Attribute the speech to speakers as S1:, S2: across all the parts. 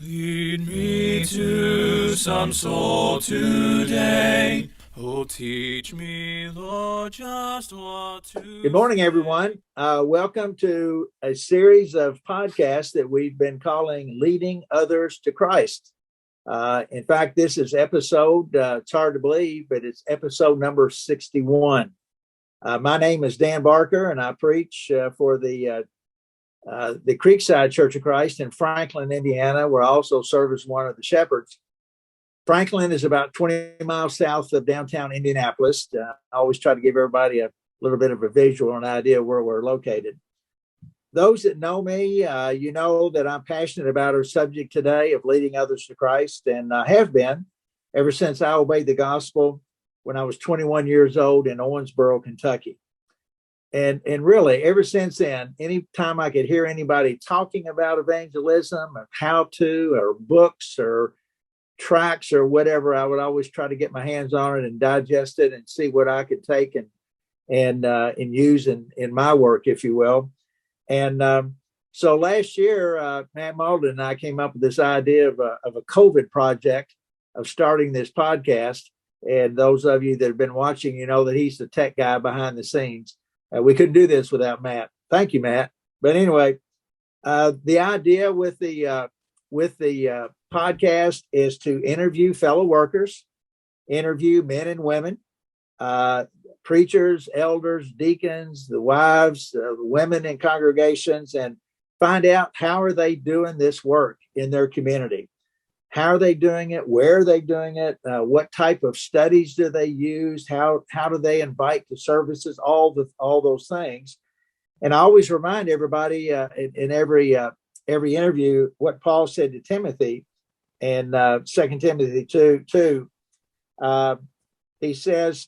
S1: Lead me to some soul today. Oh, teach me, Lord, just what to
S2: Good morning,
S1: say.
S2: everyone. Welcome to a series of podcasts that we've been calling Leading Others to Christ. In fact, this is episode, it's hard to believe, but it's episode number 61. My name is Dan Barker, and I preach for the Creekside Church of Christ in Franklin, Indiana, where I also serve as one of the shepherds. Franklin is about 20 miles south of downtown Indianapolis. I always try to give everybody a little bit of a visual and idea where we're located. Those that know me, you know that I'm passionate about our subject today of leading others to Christ, and I have been ever since I obeyed the gospel when I was 21 years old in Owensboro, Kentucky. And really, ever since then, anytime I could hear anybody talking about evangelism or how to, or books or tracks or whatever, I would always try to get my hands on it and digest it and see what I could take and use in my work, if you will. And so last year, Matt Malden and I came up with this idea of a COVID project of starting this podcast. And those of you that have been watching, you know that he's the tech guy behind the scenes. We couldn't do this without Matt. Thank you, Matt. But anyway, the idea with the podcast is to interview fellow workers, interview men and women, preachers, elders, deacons, the wives, the women in congregations, and find out how are they doing this work in their community. How are they doing it? Where are they doing it? What type of studies do they use? How do they invite to services? All those things. And I always remind everybody in every interview what Paul said to Timothy in 2 Timothy 2. He says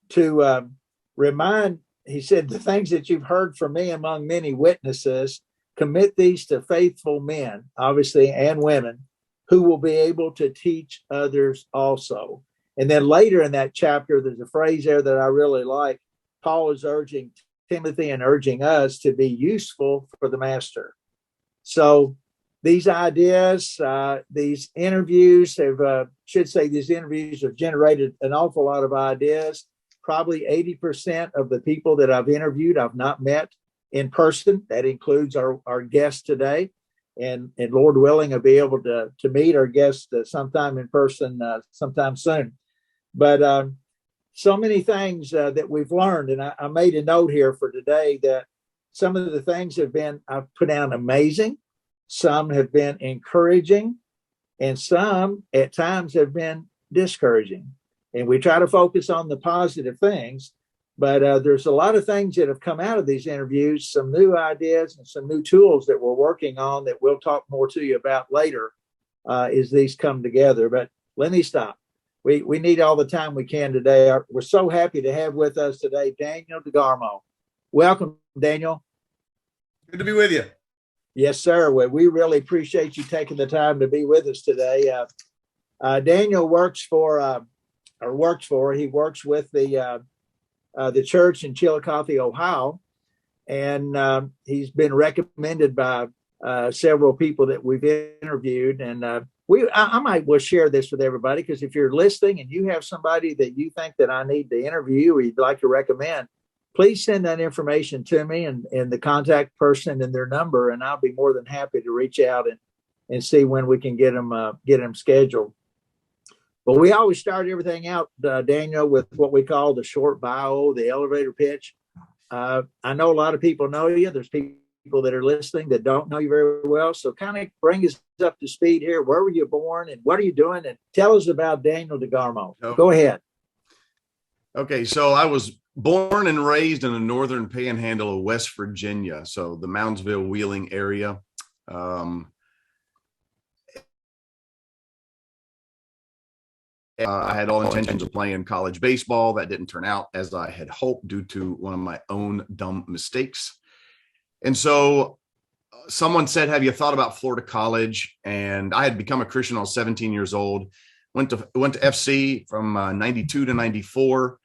S2: to remind. He said, the things that you've heard from me among many witnesses, commit these to faithful men, obviously, and women, who will be able to teach others also. And then later in that chapter, there's a phrase there that I really like. Paul is urging Timothy and urging us to be useful for the master. So these ideas, these interviews have generated an awful lot of ideas. Probably 80% of the people that I've interviewed, I've not met in person. That includes our guest today. And Lord willing, I'll be able to meet our guest sometime in person sometime soon. But so many things that we've learned. And I made a note here for today that some of the things I've put down amazing. Some have been encouraging, and some at times have been discouraging. And we try to focus on the positive things, but there's a lot of things that have come out of these interviews, some new ideas and some new tools that we're working on that we'll talk more to you about later as these come together. But let me stop. We need all the time we can today. We're so happy to have with us today Daniel DeGarmo. Welcome, Daniel.
S3: Good to be with you.
S2: Yes, sir. Well, we really appreciate you taking the time to be with us today. Daniel works with the church in Chillicothe, Ohio, and he's been recommended by several people that we've interviewed. And I might well share this with everybody, because if you're listening and you have somebody that you think that I need to interview or you'd like to recommend, please send that information to me and the contact person and their number, and I'll be more than happy to reach out and see when we can get them scheduled. But we always start everything out, Daniel, with what we call the short bio, the elevator pitch. I know a lot of people know you. There's people that are listening that don't know you very well. So kind of bring us up to speed here. Where were you born and what are you doing? And tell us about Daniel DeGarmo. Go ahead.
S3: Okay, so I was born and raised in the northern panhandle of West Virginia, so the Moundsville, Wheeling area. I had all intentions of playing college baseball. That didn't turn out as I had hoped due to one of my own dumb mistakes. And so someone said, have you thought about Florida College? And I had become a Christian. I was 17 years old. Went to FC from 92 to 94.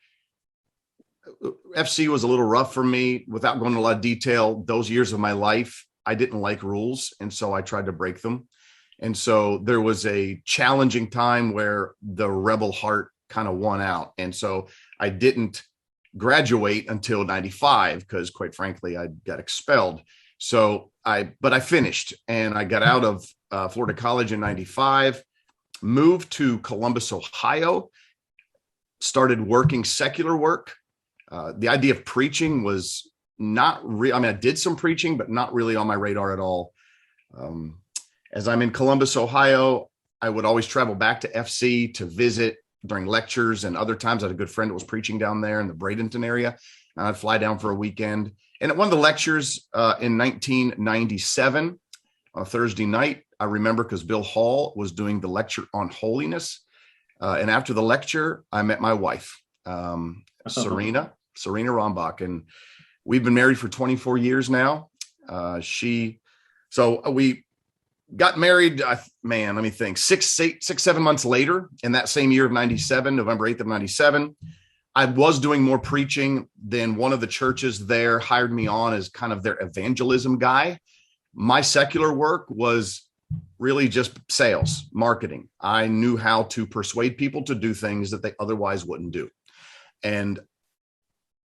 S3: FC was a little rough for me. Without going into a lot of detail, those years of my life, I didn't like rules. And so I tried to break them. And so there was a challenging time where the rebel heart kind of won out. And so I didn't graduate until 95 because, quite frankly, I got expelled. But I finished, and I got out of Florida College in 95, moved to Columbus, Ohio, started working secular work. The idea of preaching was not real. I mean, I did some preaching, but not really on my radar at all. As I'm in Columbus, Ohio, I would always travel back to FC to visit during lectures, and other times I had a good friend that was preaching down there in the Bradenton area, and I'd fly down for a weekend. And at one of the lectures in 1997, on a Thursday night, I remember because Bill Hall was doing the lecture on holiness. And after the lecture, I met my wife, Serena Rombach, and we've been married for 24 years now. We got married, let me think, 7 months later in that same year of 97, November 8th of 97. I was doing more preaching. Then one of the churches there hired me on as kind of their evangelism guy. My secular work was really just sales, marketing. I knew how to persuade people to do things that they otherwise wouldn't do. And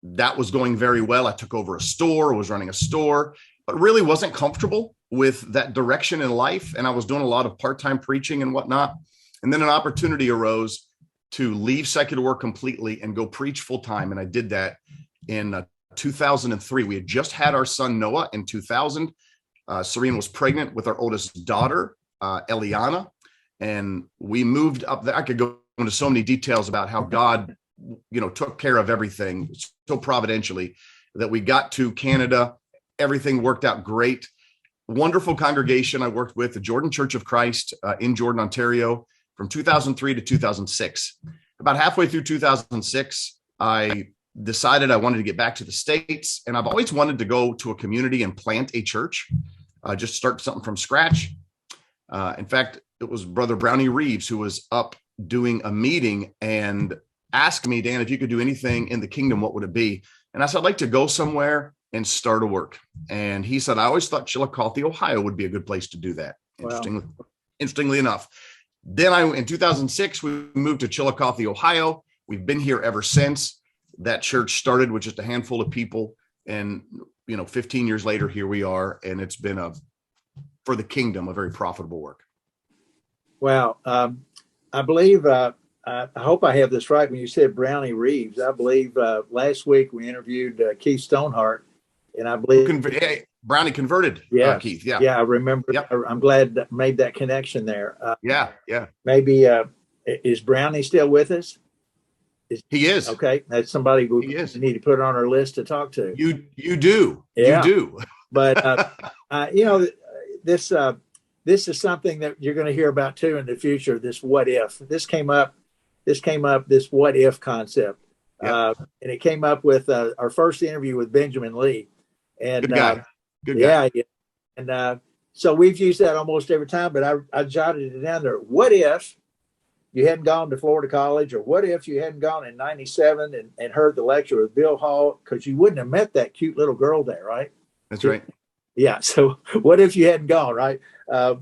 S3: that was going very well. I took over a store, was running a store, but really wasn't comfortable with that direction in life. And I was doing a lot of part-time preaching and whatnot. And then an opportunity arose to leave secular work completely and go preach full-time. And I did that in 2003. We had just had our son Noah in 2000. Serena was pregnant with our oldest daughter, Eliana, and we moved up there. I could go into so many details about how God, took care of everything so providentially that we got to Canada. Everything worked out great. Wonderful congregation I worked with, the Jordan Church of Christ in Jordan, Ontario, from 2003 to 2006. About halfway through 2006, I decided I wanted to get back to the States, and I've always wanted to go to a community and plant a church, just start something from scratch. In fact, it was Brother Brownie Reeves who was up doing a meeting and asked me, Dan, if you could do anything in the kingdom, what would it be? And I said, I'd like to go somewhere and start a work. And he said, I always thought Chillicothe, Ohio would be a good place to do that.
S2: Wow.
S3: Interestingly enough. Then in 2006, we moved to Chillicothe, Ohio. We've been here ever since. That church started with just a handful of people. And, 15 years later, here we are. And it's been for the kingdom, a very profitable work.
S2: Wow. I believe, I hope I have this right when you said Brownie Reeves. I believe last week we interviewed Keith Stoneheart, and I believe
S3: Brownie converted.
S2: Yeah,
S3: Keith. Yeah.
S2: Yeah, I remember.
S3: Yep.
S2: I'm glad that made that connection there.
S3: Yeah.
S2: Maybe is Brownie still with us?
S3: He is.
S2: Okay, that's somebody we need to put on our list to talk to.
S3: You do.
S2: Yeah.
S3: You do.
S2: But this is something that you're going to hear about too in the future. This what if. This came up. This what if concept.
S3: Yep.
S2: And it came up with our first interview with Benjamin Lee. And
S3: Good guy. Good guy.
S2: Yeah. And so we've used that almost every time, but I jotted it down there. What if you hadn't gone to Florida College, or what if you hadn't gone in 97 and heard the lecture with Bill Hall? Because you wouldn't have met that cute little girl there, right?
S3: That's right.
S2: Yeah. So what if you hadn't gone, right? And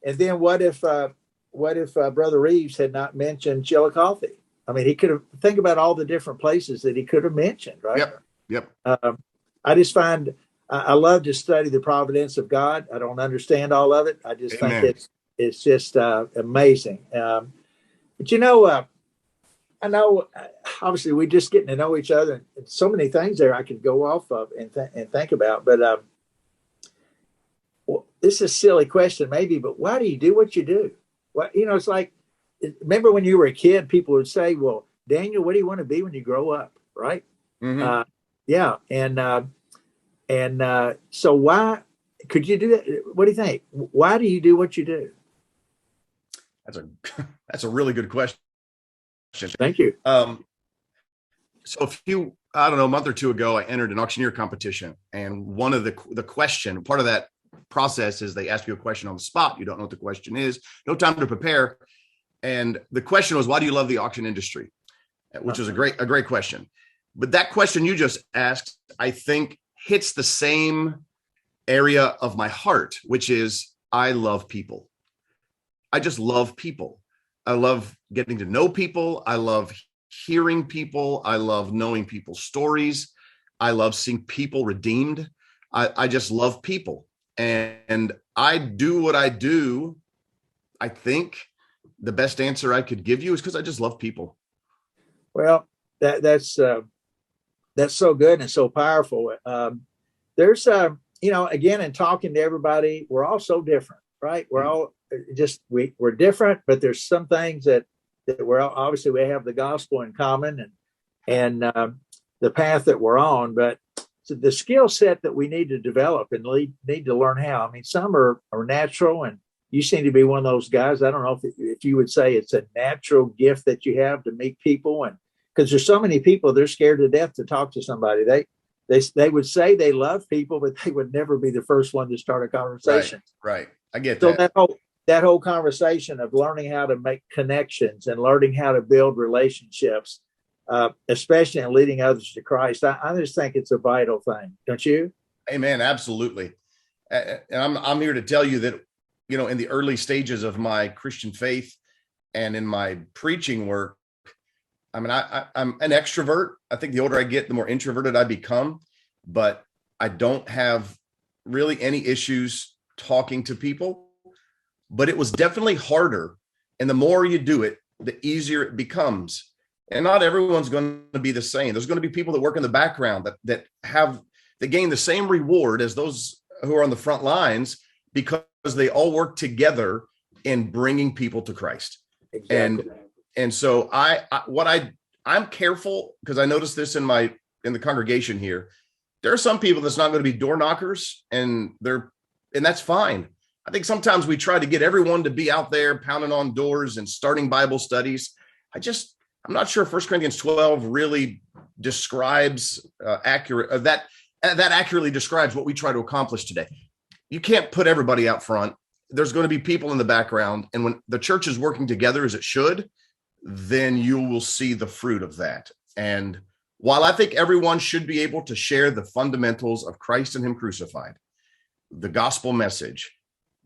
S2: then what if Brother Reeves had not mentioned Chillicothe? I mean, he could have, think about all the different places that he could have mentioned, right?
S3: Yep.
S2: I just find, I love to study the providence of God. I don't understand all of it. I just think it's just amazing. But I know, obviously we're just getting to know each other, and so many things there I could go off of and think about. But this is a silly question maybe, but why do you do what you do? Well, it's like, remember when you were a kid, people would say, well, Daniel, what do you want to be when you grow up? Right. Mm-hmm. Yeah. And so why could you do that? What do you think? Why do you do what you do?
S3: That's a really good question.
S2: Thank you.
S3: So a month or two ago, I entered an auctioneer competition, and one of the question, part of that process is they ask you a question on the spot. You don't know what the question is, no time to prepare. And the question was, why do you love the auction industry? Which is a great question. But that question you just asked, I think hits the same area of my heart, which is I love people. I just love people. I love getting to know people. I love hearing people. I love knowing people's stories. I love seeing people redeemed. I just love people. And I do what I do. I think the best answer I could give you is because I just love people.
S2: Well, that's so good and so powerful. There's again, in talking to everybody, we're all so different, right? We're all just we're different, but there's some things that we're obviously we have the gospel in common and the path that we're on, but so the skill set that we need to develop and need to learn how. I mean, some are natural, and you seem to be one of those guys. I don't know if you would say it's a natural gift that you have to meet people, and because there's so many people, they're scared to death to talk to somebody. They would say they love people, but they would never be the first one to start a conversation.
S3: Right. I get
S2: So
S3: that.
S2: that whole conversation of learning how to make connections and learning how to build relationships, especially in leading others to Christ, I just think it's a vital thing, don't you?
S3: Amen. Absolutely. And I'm here to tell you that, in the early stages of my Christian faith and in my preaching work, I mean, I'm an extrovert. I think the older I get, the more introverted I become, but I don't have really any issues talking to people. But it was definitely harder. And the more you do it, the easier it becomes. And not everyone's going to be the same. There's going to be people that work in the background that gain the same reward as those who are on the front lines because they all work together in bringing people to Christ.
S2: Exactly.
S3: And so I'm careful because I noticed this in the congregation here. There are some people that's not going to be door knockers, and that's fine. I think sometimes we try to get everyone to be out there pounding on doors and starting Bible studies. I'm not sure 1 Corinthians 12 really describes that accurately describes what we try to accomplish today. You can't put everybody out front. There's going to be people in the background. And when the church is working together as it should, then you will see the fruit of that. And while I think everyone should be able to share the fundamentals of Christ and Him crucified, the gospel message,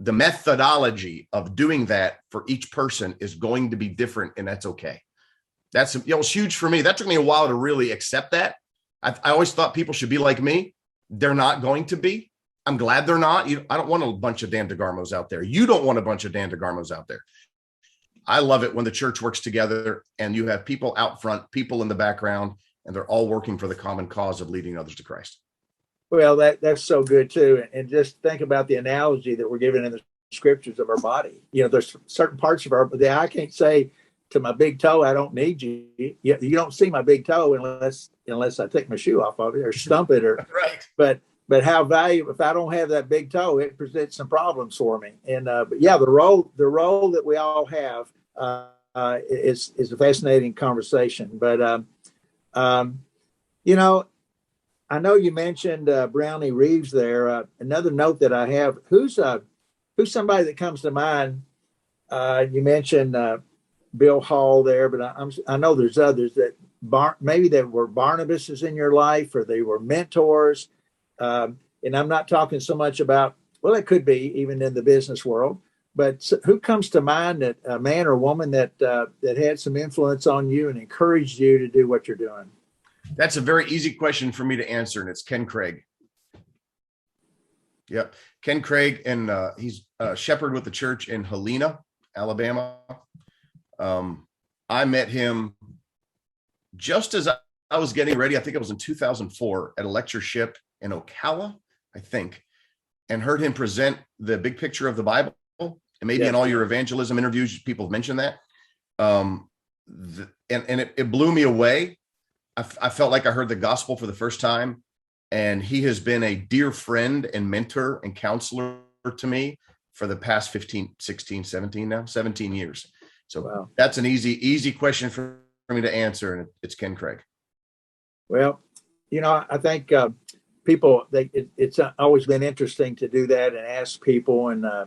S3: the methodology of doing that for each person is going to be different, and that's okay. That's it's huge for me. That took me a while to really accept that. I always thought people should be like me. They're not going to be. I'm glad they're not. I don't want a bunch of Dan DeGarmos out there. You don't want a bunch of Dan DeGarmos out there. I love it when the church works together and you have people out front, people in the background, and they're all working for the common cause of leading others to Christ.
S2: Well, that's so good too. And just think about the analogy that we're given in the scriptures of our body. There's certain parts of our body. I can't say to my big toe, I don't need you. You don't see my big toe unless I take my shoe off of it or stump it or
S3: right.
S2: But how valuable, if I don't have that big toe, it presents some problems for me. And but yeah, the role that we all have is a fascinating conversation. But I know you mentioned Brownie Reeves there. Another note that I have: who's somebody that comes to mind? You mentioned Bill Hall there, but I know there's others that maybe that were Barnabases in your life, or they were mentors. And I'm not talking so much about, well, it could be even in the business world, but who comes to mind, that a man or woman that had some influence on you and encouraged you to do what you're doing?
S3: That's a very easy question for me to answer, and it's Ken Craig. Yep. Ken Craig, and he's a shepherd with the church in Helena, Alabama. I met him just as I was getting ready. I think it was in 2004 at a lectureship in Ocala, I think, and heard him present the big picture of the Bible. And maybe in all your evangelism interviews, people have mentioned that. And it blew me away. I felt like I heard the gospel for the first time. And he has been a dear friend and mentor and counselor to me for the past 17 years. So That's an easy question for me to answer. And it's Ken Craig.
S2: Well, I think people, it's always been interesting to do that and ask people. And I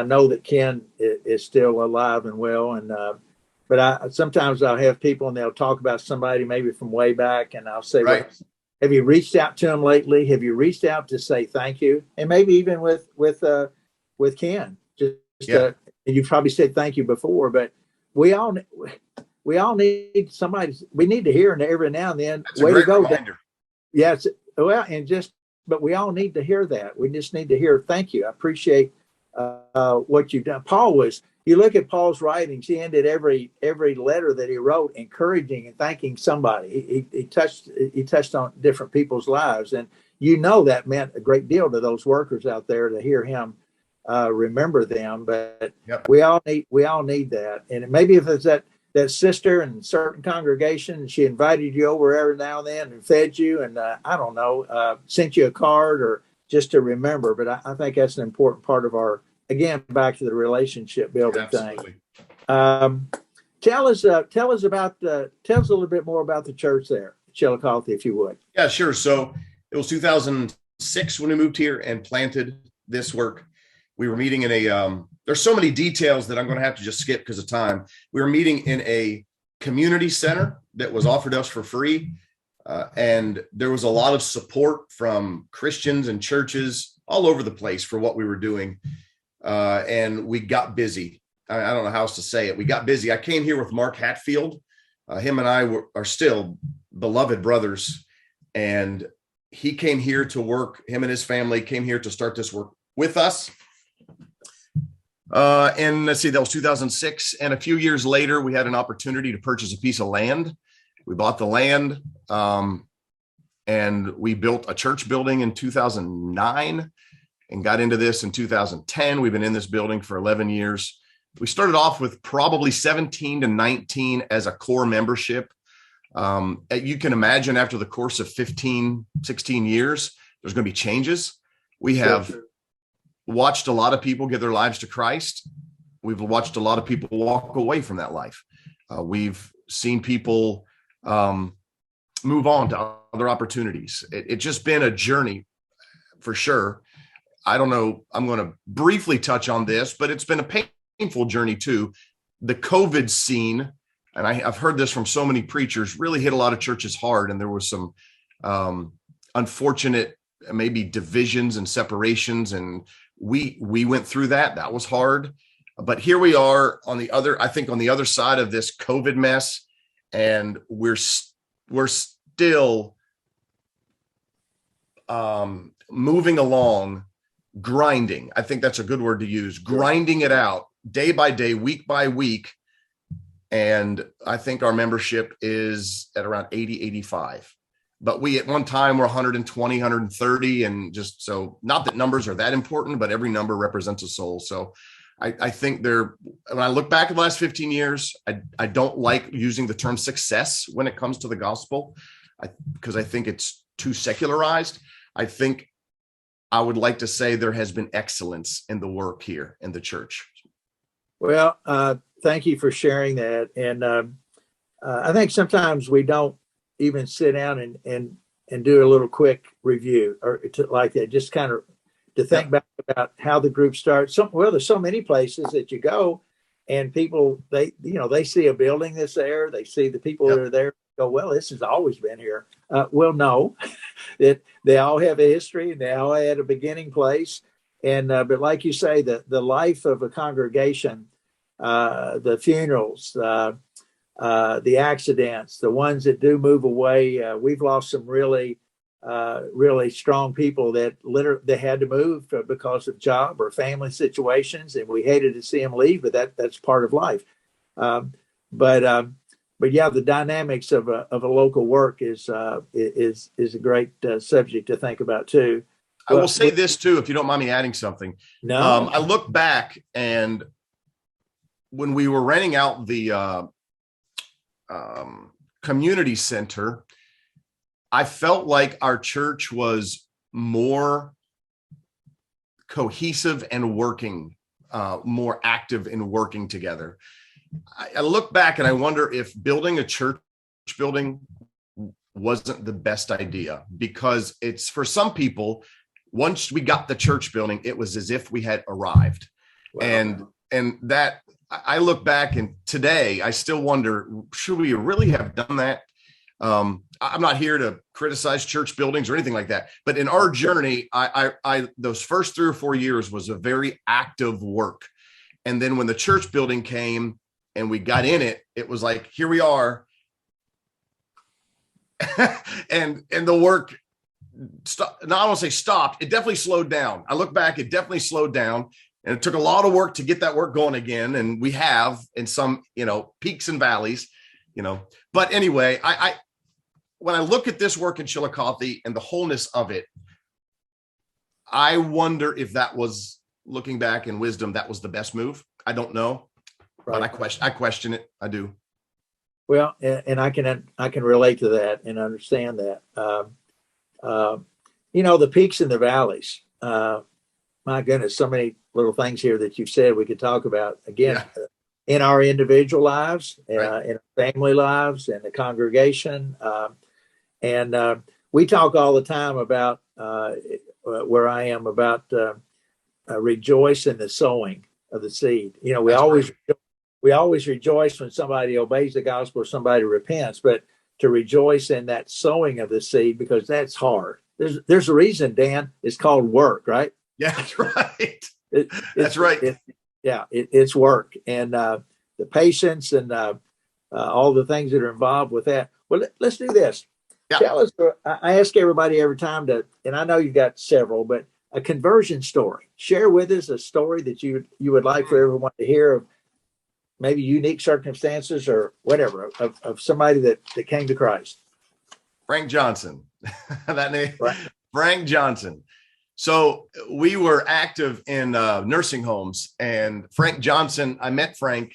S2: know that Ken is still alive and well. And but sometimes I'll have people and they'll talk about somebody maybe from way back, and I'll say,
S3: right.
S2: Well, have you reached out to them lately? Have you reached out to say thank you? And maybe even with with Ken. Just
S3: Yeah.
S2: and you've probably said thank you before, but we all need somebody. We need to hear every now and then.
S3: That's a
S2: Way to
S3: great
S2: go!
S3: reminder.
S2: Yes. Well, but we all need to hear that. We just need to hear thank you. I appreciate what you've done. You look at Paul's writings, he ended every letter that he wrote encouraging and thanking somebody. He touched on different people's lives. And that meant a great deal to those workers out there to hear him remember them. But
S3: Yep.
S2: we all need that. And maybe if it's that sister in certain congregation, she invited you over every now and then and fed you and I don't know, sent you a card or just to remember. But I think that's an important part of our, again, back to the relationship building
S3: Absolutely.
S2: thing. Tell us a little bit more about the church there, Chillicothe, if you would.
S3: Yeah, sure. So it was 2006 when we moved here and planted this work. We were meeting in there's so many details that I'm going to have to just skip because of time. We were meeting in a community center that was offered us for free. And there was a lot of support from Christians and churches all over the place for what we were doing. And we got busy. I don't know how else to say it. We got busy. I came here with Mark Hatfield. Him and I are still beloved brothers. And he came here to work. Him and his family came here to start this work with us. And let's see, that was 2006. And a few years later, we had an opportunity to purchase a piece of land. We bought the land and we built a church building in 2009 and got into this in 2010. We've been in this building for 11 years. We started off with probably 17 to 19 as a core membership. You can imagine after the course of 15, 16 years, there's going to be changes. We have watched a lot of people give their lives to Christ. We've watched a lot of people walk away from that life. We've seen people move on to other opportunities. It's just been a journey for sure. I don't know. I'm going to briefly touch on this, but it's been a painful journey too. The COVID scene, and I've heard this from so many preachers, really hit a lot of churches hard. And there was some unfortunate, maybe divisions and separations. And we went through that. That was hard. But here we are on the other side of this COVID mess. And we're still moving along, grinding. I think that's a good word to use, grinding it out day by day, week by week. And I think our membership is at around 80, 85. But we at one time were 120, 130. And just so, not that numbers are that important, but every number represents a soul. So I think when I look back at the last 15 years, I don't like using the term success when it comes to the gospel, because I think it's too secularized. I think I would like to say there has been excellence in the work here in the church.
S2: Well, thank you for sharing that. And I think sometimes we don't even sit down and do a little quick review or like that, just kind of to think back about how the group starts. There's so many places that you go and people, they see a building that's there. They see the people that are there, go, well, this has always been here. No, that they all have a history and they all had a beginning place. And, but like you say, the life of a congregation, the funerals, the accidents, the ones that do move away. We've lost some really strong people that they had to move because of job or family situations, and we hated to see them leave, but that's part of life. But yeah, the dynamics of a local work is a great subject to think about too.
S3: I will say this too, if you don't mind me adding something.
S2: No,
S3: I look back, and when we were renting out the community center, I felt like our church was more cohesive and working, more active in working together. I look back and I wonder if building a church building wasn't the best idea, because it's, for some people, once we got the church building, it was as if we had arrived. Wow. And that, I look back and today I still wonder, should we really have done that? I'm not here to criticize church buildings or anything like that, but in our journey, I those first 3 or 4 years was a very active work. And then when the church building came and we got in it, it was like, here we are. and the work stopped. Now I won't say stopped. It definitely slowed down. I look back, it definitely slowed down, and it took a lot of work to get that work going again. And we have in some, peaks and valleys, but anyway, when I look at this work in Chillicothe and the wholeness of it, I wonder if that was, looking back in wisdom, that was the best move. I don't know, right. But I question it. I do.
S2: Well, and I can relate to that and understand that. The peaks and the valleys. My goodness, so many little things here that you've said we could talk about. Again, in our individual lives, right. In our family lives, and the congregation. And we talk all the time about where I am about rejoice in the sowing of the seed. We always rejoice when somebody obeys the gospel or somebody repents, but to rejoice in that sowing of the seed, because that's hard. There's a reason, Dan, it's called work, right?
S3: Yeah, that's right. That's right.
S2: It's work, and the patience and all the things that are involved with that. Well, let's do this. Yeah. Tell us, I ask everybody every time and I know you've got several, but a conversion story. Share with us a story that you would like for everyone to hear of, maybe unique circumstances or whatever, of somebody that came to Christ.
S3: Frank Johnson, that name, right. Frank Johnson. So we were active in nursing homes, and Frank Johnson, I met Frank.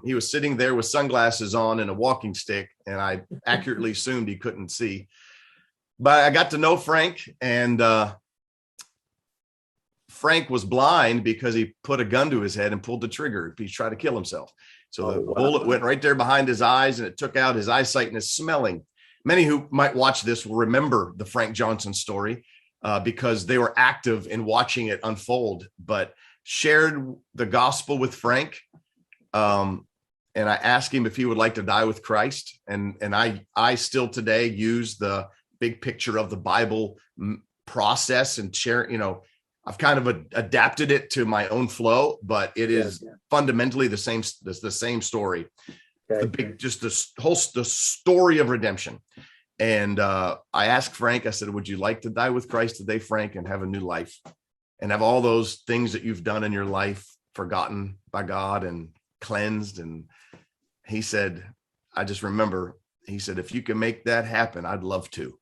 S3: He was sitting there with sunglasses on and a walking stick, and I accurately assumed he couldn't see. But I got to know Frank, and Frank was blind because he put a gun to his head and pulled the trigger. He tried to kill himself. So the bullet went right there behind his eyes, and it took out his eyesight and his smelling. Many who might watch this will remember the Frank Johnson story because they were active in watching it unfold, but shared the gospel with Frank. And I asked him if he would like to die with Christ. And I still today use the big picture of the Bible process and share, I've kind of adapted it to my own flow, but it is fundamentally the same story. Okay. The story of redemption. And I asked Frank, I said, would you like to die with Christ today, Frank, and have a new life and have all those things that you've done in your life forgotten by God and cleansed? And he said, I just remember, he said, if you can make that happen, I'd love to.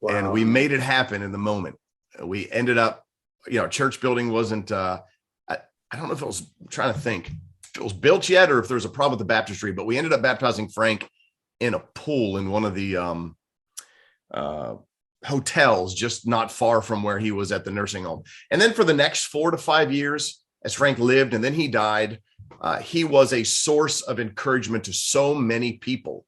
S3: Wow. And we made it happen in the moment. We ended up, church building wasn't, I don't know if it was, I'm trying to think if it was built yet or if there was a problem with the baptistry, but we ended up baptizing Frank in a pool in one of the hotels just not far from where he was at the nursing home. And then for the next 4 to 5 years, as Frank lived and then he died, he was a source of encouragement to so many people,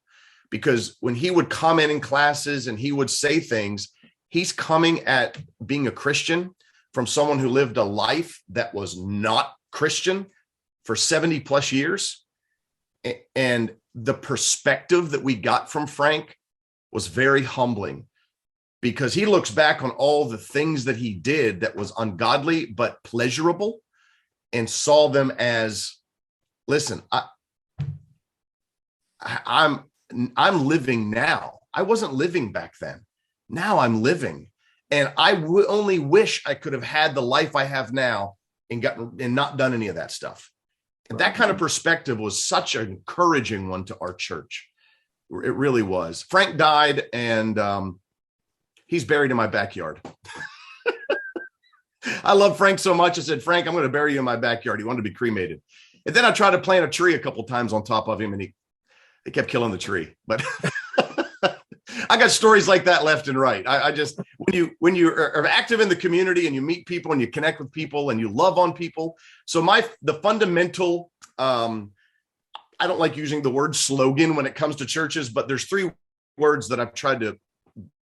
S3: because when he would comment in classes and he would say things, he's coming at being a Christian from someone who lived a life that was not Christian for 70 plus years. And the perspective that we got from Frank was very humbling, because he looks back on all the things that he did that was ungodly but pleasurable and saw them as, listen, I'm living now. I wasn't living back then. Now I'm living. And I only wish I could have had the life I have now and not done any of that stuff. And that kind of perspective was such an encouraging one to our church. It really was. Frank died, and he's buried in my backyard. I love Frank so much. I said, Frank, I'm going to bury you in my backyard. He wanted to be cremated. And then I tried to plant a tree a couple of times on top of him, and they kept killing the tree. But I got stories like that left and right. I just, when you are active in the community and you meet people and you connect with people and you love on people. So the fundamental, I don't like using the word slogan when it comes to churches, but there's 3 words that I've tried to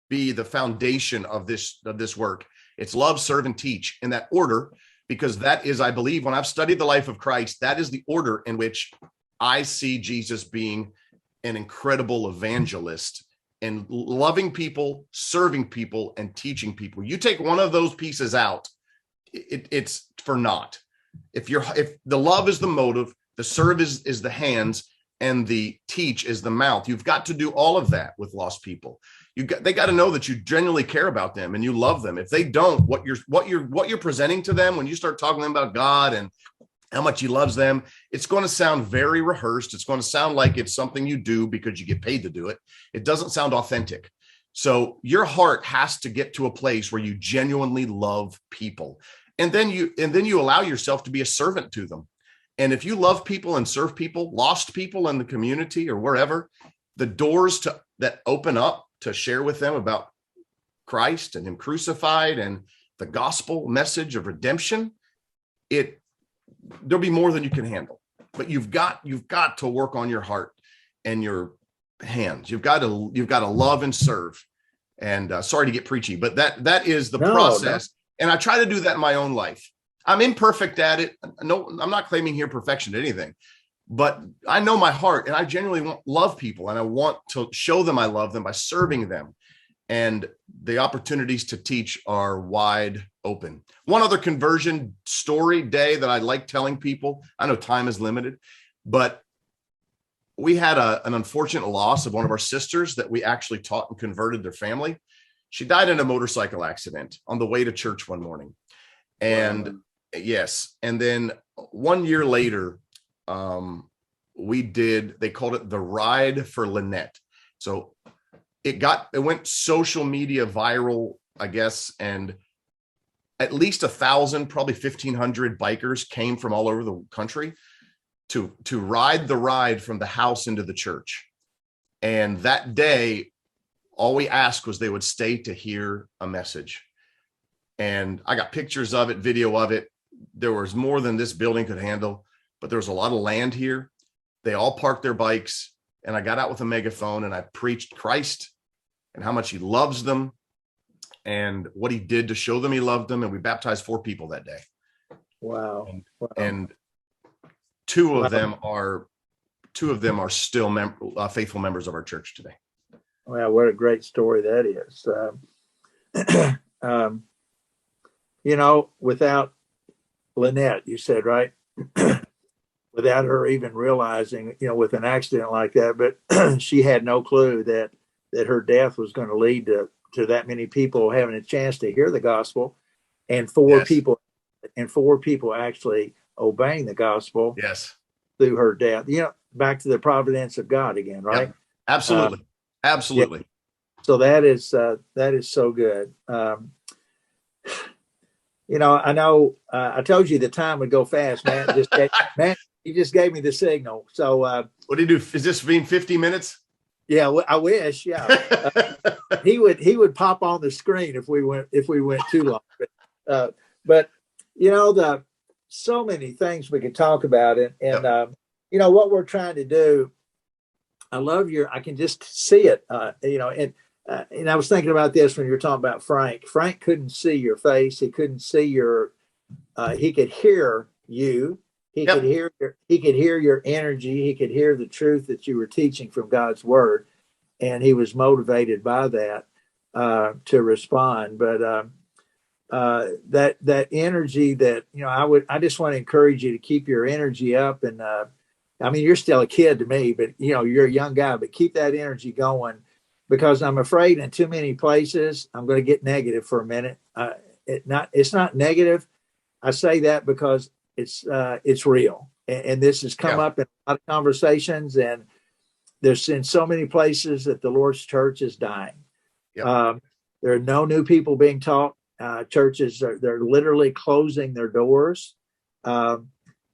S3: be the foundation of this work. It's love, serve, and teach, in that order, because that is, I believe, when I've studied the life of Christ, that is the order in which I see Jesus being an incredible evangelist and loving people, serving people, and teaching people. You take one of those pieces out, it's for naught. If the love is the motive, the serve is the hands, and the teach is the mouth, you've got to do all of that with lost people. They got to know that you genuinely care about them and you love them. If they don't, what you're presenting to them when you start talking to them about God and how much he loves them, it's going to sound very rehearsed. It's going to sound like it's something you do because you get paid to do it. It doesn't sound authentic. So your heart has to get to a place where you genuinely love people. And then you allow yourself to be a servant to them. And if you love people and serve people, lost people in the community or wherever, the doors that open up to share with them about Christ and him crucified and the gospel message of redemption, there'll be more than you can handle. But you've got to work on your heart and your hands. You've got to love and serve. And sorry to get preachy, but that is the process. No. And I try to do that in my own life. I'm imperfect at it. No, I'm not claiming here perfection to anything, but I know my heart and I genuinely love people and I want to show them I love them by serving them. And the opportunities to teach are wide open. One other conversion story day that I like telling people, I know time is limited, but we had an unfortunate loss of one of our sisters that we actually taught and converted their family. She died in a motorcycle accident on the way to church one morning. And wow. Yes. And then 1 year later, they called it the Ride for Lynette. So it went social media viral, I guess. And at least 1,000, probably 1,500 bikers came from all over the country to ride the ride from the house into the church. And that day, all we asked was they would stay to hear a message. And I got pictures of it, video of it. There was more than this building could handle, but there was a lot of land here. They all parked their bikes, and I got out with a megaphone and I preached Christ and how much he loves them and what he did to show them he loved them. And we baptized 4 people that day.
S2: Wow.
S3: And two of them are still faithful members of our church today.
S2: Wow, what a great story that is. Without Lynette, you said, right? Without her even realizing, with an accident like that, but she had no clue that her death was going to lead to that many people having a chance to hear the gospel, and 4 people actually obeying the gospel.
S3: Yes.
S2: Through her death. Back to the providence of God again, right?
S3: Yep. Absolutely. Absolutely.
S2: Yeah. So that is so good. I know I told you the time would go fast, man. He just gave me the signal. So
S3: what did he do? Is this being 50 minutes?
S2: Yeah, I wish. Yeah, he would pop on the screen if we went too long. But so many things we could talk about, and what we're trying to do. I can just see it. And I was thinking about this when you were talking about Frank. Frank couldn't see your face. He couldn't see he could hear you. He could hear your energy. He could hear the truth that you were teaching from God's word. And he was motivated by that to respond. But that energy that, I just want to encourage you to keep your energy up. And you're still a kid to me, but you're a young guy, but keep that energy going. Because I'm afraid in too many places, I'm going to get negative for a minute. It's not negative. I say that because it's real. And this has come up in a lot of conversations, and there's in so many places that the Lord's church is dying. Yep. There are no new people being taught. Churches, they're literally closing their doors. And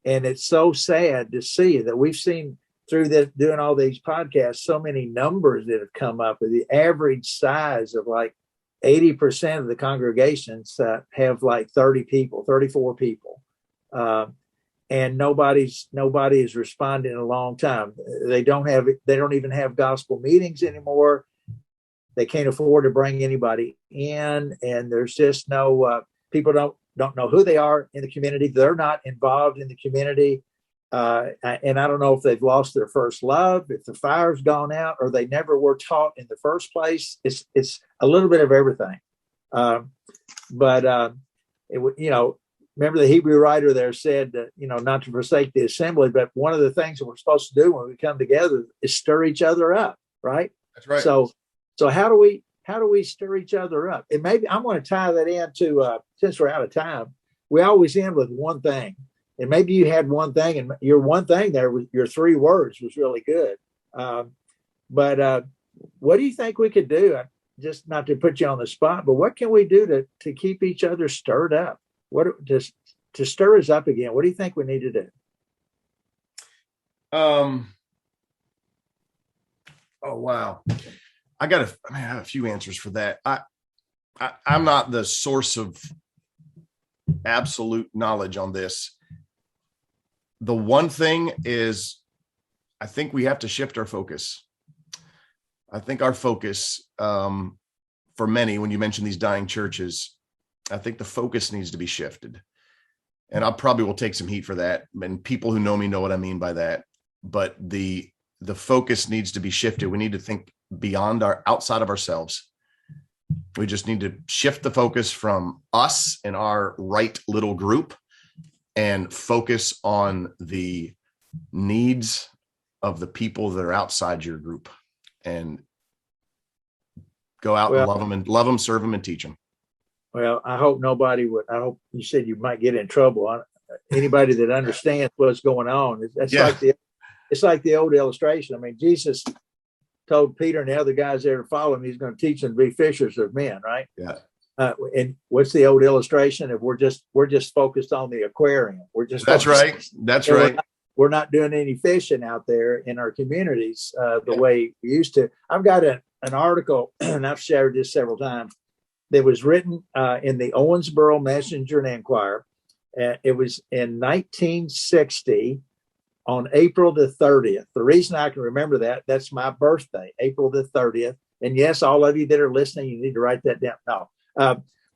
S2: it's so sad to see that we've seen through this, doing all these podcasts, so many numbers that have come up with the average size of like 80% of the congregations have like 30 people, 34 people. And nobody is responding in a long time. They don't even have gospel meetings anymore. They can't afford to bring anybody in. And there's just no, people don't know who they are in the community. They're not involved in the community. And I don't know if they've lost their first love, if the fire's gone out, or they never were taught in the first place. It's a little bit of everything. But remember the Hebrew writer there said that, not to forsake the assembly, but one of the things that we're supposed to do when we come together is stir each other up, right?
S3: That's right.
S2: So how do we stir each other up? And maybe I'm going to tie that into, since we're out of time, we always end with one thing. And maybe you had one thing, and your one thing there was your 3 words was really good. But what do you think we could do? Just not to put you on the spot, but what can we do to keep each other stirred up? What to stir us up again? What do you think we need to do?
S3: Oh, wow. I have a few answers for that. I'm not the source of absolute knowledge on this. The one thing is, I think we have to shift our focus. I think our focus, for many, when you mention these dying churches, I think the focus needs to be shifted. And I probably will take some heat for that. And people who know me know what I mean by that. But the focus needs to be shifted. We need to think beyond outside of ourselves. We just need to shift the focus from us and our right little group and focus on the needs of the people that are outside your group, and go out and love them, serve them, and teach them.
S2: Well, I hope nobody would. I hope you said you might get in trouble. Anybody that understands what's going on, it's like the old illustration. I mean, Jesus told Peter and the other guys there to follow him, he's going to teach them to be fishers of men, right?
S3: Yeah.
S2: And what's the old illustration? If we're just focused on the aquarium,
S3: That's right.
S2: We're not doing any fishing out there in our communities the way we used to. I've got an article, and I've shared this several times, that was written in the Owensboro Messenger and Enquirer. It was in 1960 on April the 30th. The reason I can remember that's my birthday, April the 30th. And yes, all of you that are listening, you need to write that down. No.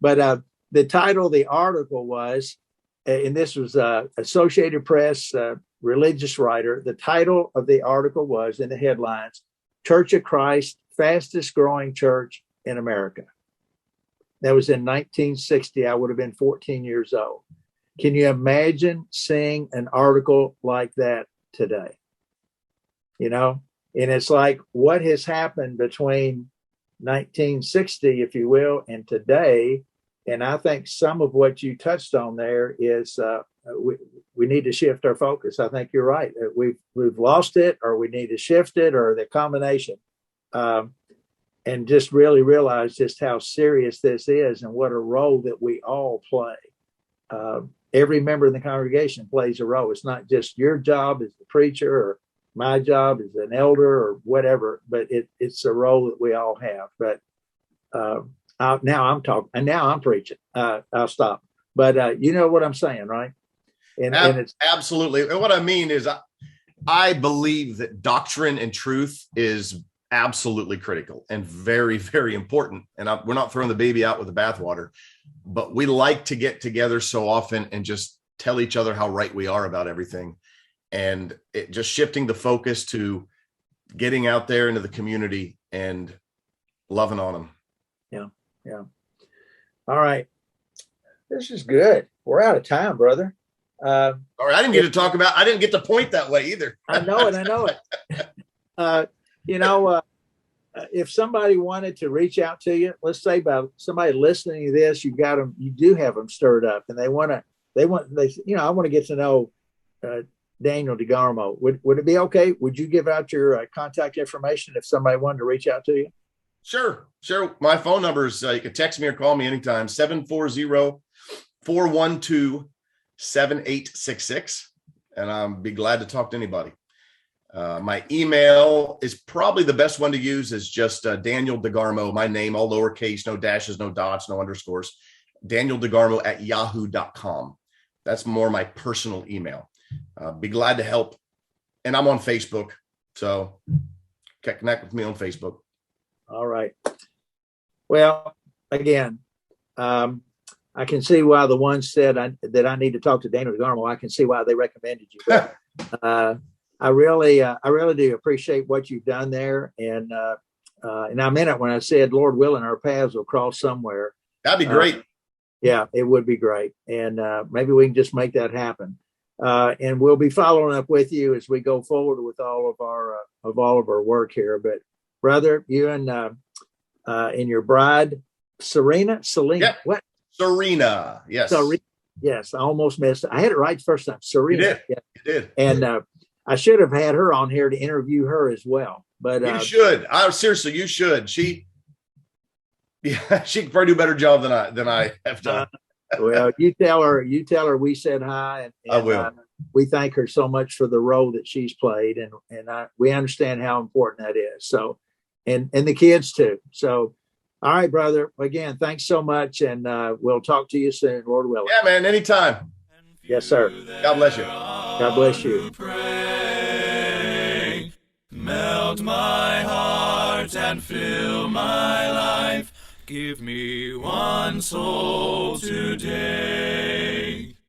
S2: But the title of the article was, and this was Associated Press religious writer, the title of the article was, in the headlines, Church of Christ, fastest growing church in America. That was in 1960. I would have been 14 years old. Can you imagine seeing an article like that today? And it's like, what has happened between 1960, if you will, and today? And I think some of what you touched on there is we need to shift our focus. I think you're right. We've lost it, or we need to shift it, or the combination, and just really realize just how serious this is and what a role that we all play. Every member in the congregation plays a role. It's not just your job as the preacher or my job as an elder or whatever, but it's a role that we all have. But now I'm talking, and now I'm preaching. I'll stop. But you know what I'm saying, right? And it's
S3: absolutely. And what I mean is, I believe that doctrine and truth is absolutely critical and very, very important. And we're not throwing the baby out with the bathwater, but we like to get together so often and just tell each other how right we are about everything. And just shifting the focus to getting out there into the community and loving on them.
S2: Yeah. All right. This is good. We're out of time, brother.
S3: All right. I didn't get to point that way either.
S2: I know it. If somebody wanted to reach out to you, let's say about somebody listening to this, you do have them stirred up, and I want to get to know Daniel DeGarmo. Would it be okay? Would you give out your contact information if somebody wanted to reach out to you?
S3: Sure. My phone number is, you can text me or call me anytime, 740-412-7866. And I'll be glad to talk to anybody. My email is probably the best one to use, is just Daniel DeGarmo, my name, all lowercase, no dashes, no dots, no underscores, DanielDeGarmo@yahoo.com. That's more my personal email. Be glad to help. And I'm on Facebook. So connect with me on Facebook. All
S2: right. Well, again, I I can see why the one said that I need to talk to Daniel DeGarmo. I can see why they recommended you. I really do appreciate what you've done there, and I meant it when I said, Lord willing, our paths will cross somewhere.
S3: That'd be great.
S2: Yeah, it would be great, and maybe we can just make that happen. And we'll be following up with you as we go forward with all of our work here. But brother, you and your bride, Selena,
S3: Yep.
S2: what?
S3: Serena, yes.
S2: Serena. Yes, I almost missed it. I had it right the first time. Serena.
S3: You did.
S2: Yeah.
S3: You did.
S2: And I should have had her on here to interview her as well. But
S3: you should. Seriously, you should. She can probably do a better job than I have done.
S2: Well, you tell her we said hi, and
S3: I will.
S2: We thank her so much for the role that she's played, and we understand how important that is. So, and the kids too. So, all right, brother. Again, thanks so much, and we'll talk to you soon, Lord willing.
S3: Yeah, man. Anytime.
S2: Yes, sir.
S3: God bless you.
S2: God bless you.
S1: Pray, melt my heart and fill my life. Give me one soul today.